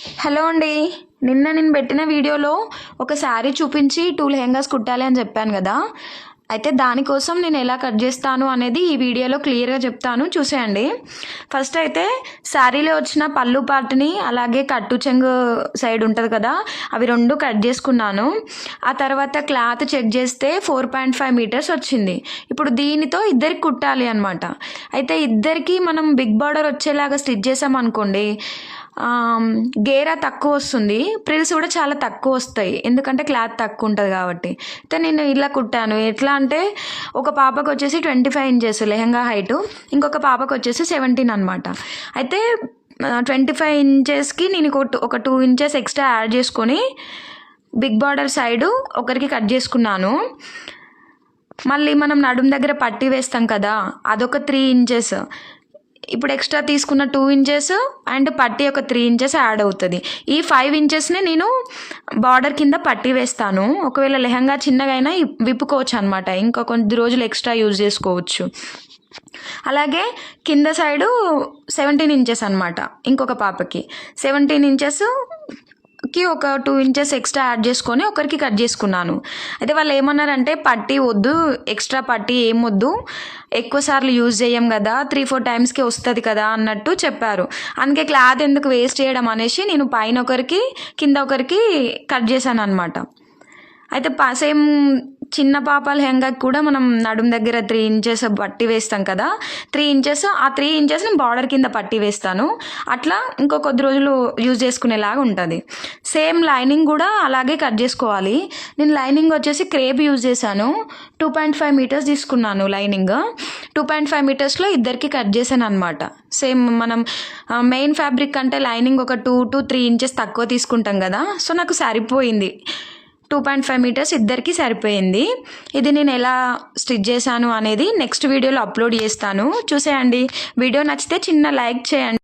Hello అండి. నేను పెట్టిన వీడియోలో ఒక శారీ చూపించి 2 లెహెంగాస్ కుట్టాలి అని చెప్పాను కదా. అయితే దానికోసం నేను ఎలా కట్ చేస్తాను అనేది ఈ వీడియోలో క్లియర్గా చెప్తాను, చూసేయండి. ఫస్ట్ అయితే శారీలో వచ్చిన పళ్ళు పార్ట్ని అలాగే కట్టు చెంగు సైడ్ ఉంటుంది కదా, అవి 2 కట్ చేసుకున్నాను. ఆ తర్వాత క్లాత్ చెక్ చేస్తే 4.5 మీటర్స్ వచ్చింది. ఇప్పుడు దీనితో ఇద్దరికి కుట్టాలి అనమాట. అయితే ఇద్దరికి మనం బిగ్ బార్డర్ వచ్చేలాగా స్టిచ్ చేసామనుకోండి, గేరా తక్కువ వస్తుంది, ప్రిల్స్ కూడా చాలా తక్కువ వస్తాయి, ఎందుకంటే క్లాత్ తక్కువ ఉంటుంది కాబట్టి. అయితే నేను ఇలా కుట్టాను. ఎట్లా అంటే ఒక పాపకు వచ్చేసి 25 ఇంచెస్ లెహంగా హైటు, ఇంకొక పాపకు వచ్చేసి 17 అనమాట. అయితే 25 ఇంచెస్కి నేను ఒక 2 ఇంచెస్ ఎక్స్ట్రా యాడ్ చేసుకొని బిగ్ బార్డర్ సైడు ఒకరికి కట్ చేసుకున్నాను. మళ్ళీ మనం నడుము దగ్గర పట్టి వేస్తాం కదా, అదొక 3 ఇంచెస్. ఇప్పుడు ఎక్స్ట్రా తీసుకున్న 2 ఇంచెస్ అండ్ పట్టి ఒక 3 ఇంచెస్ యాడ్ అవుతుంది. ఈ 5 ఇంచెస్ని నేను బార్డర్ కింద పట్టి వేస్తాను. ఒకవేళ లెహంగా చిన్నగా అయినా విప్పుకోవచ్చు అనమాట, ఇంకా కొద్ది రోజులు ఎక్స్ట్రా యూజ్ చేసుకోవచ్చు. అలాగే కింద సైడు 17 ఇంచెస్ అనమాట, ఇంకొక పాపకి 17 ఇంచెస్కి ఒక 2 ఇంచెస్ ఎక్స్ట్రా యాడ్ చేసుకొని ఒకరికి కట్ చేసుకున్నాను. అయితే వాళ్ళు ఏమన్నారంటే పట్టి వద్దు, ఎక్స్ట్రా పట్టి ఏం వద్దు, ఎక్కువ సార్లు యూజ్ చేయం కదా, 3-4 టైమ్స్కి వస్తుంది కదా అన్నట్టు చెప్పారు. అందుకే క్లాత్ ఎందుకు వేస్ట్ చేయడం అనేసి నేను పైన ఒకరికి కింద ఒకరికి కట్ చేశాను అనమాట. అయితే సేమ్ చిన్న పాప లెహంగాకి కూడా మనం నడుము దగ్గర 3 ఇంచెస్ పట్టి వేస్తాం కదా, 3 ఇంచెస్, ఆ 3 ఇంచెస్ని బార్డర్ కింద పట్టి వేస్తాను. అట్లా ఇంకో కొద్ది రోజులు యూజ్ చేసుకునేలాగా ఉంటుంది. సేమ్ లైనింగ్ కూడా అలాగే కట్ చేసుకోవాలి. నేను లైనింగ్ వచ్చేసి క్రేప్ యూజ్ చేశాను. 2.5 మీటర్స్ తీసుకున్నాను లైనింగ్. 2.5 మీటర్స్లో ఇద్దరికి కట్ చేశాను అనమాట. సేమ్ మనం మెయిన్ ఫ్యాబ్రిక్ అంటే లైనింగ్ ఒక 2 to 3 ఇంచెస్ తక్కువ తీసుకుంటాం కదా, సో నాకు సరిపోయింది. 2.5 మీటర్స్ ఇద్దరికి సరిపోయింది. ఇది నేను ఎలా స్టిచ్ చేశాను అనేది నెక్స్ట్ వీడియోలో అప్లోడ్ చేస్తాను, చూసేయండి. వీడియో నచ్చితే చిన్న లైక్ చేయండి.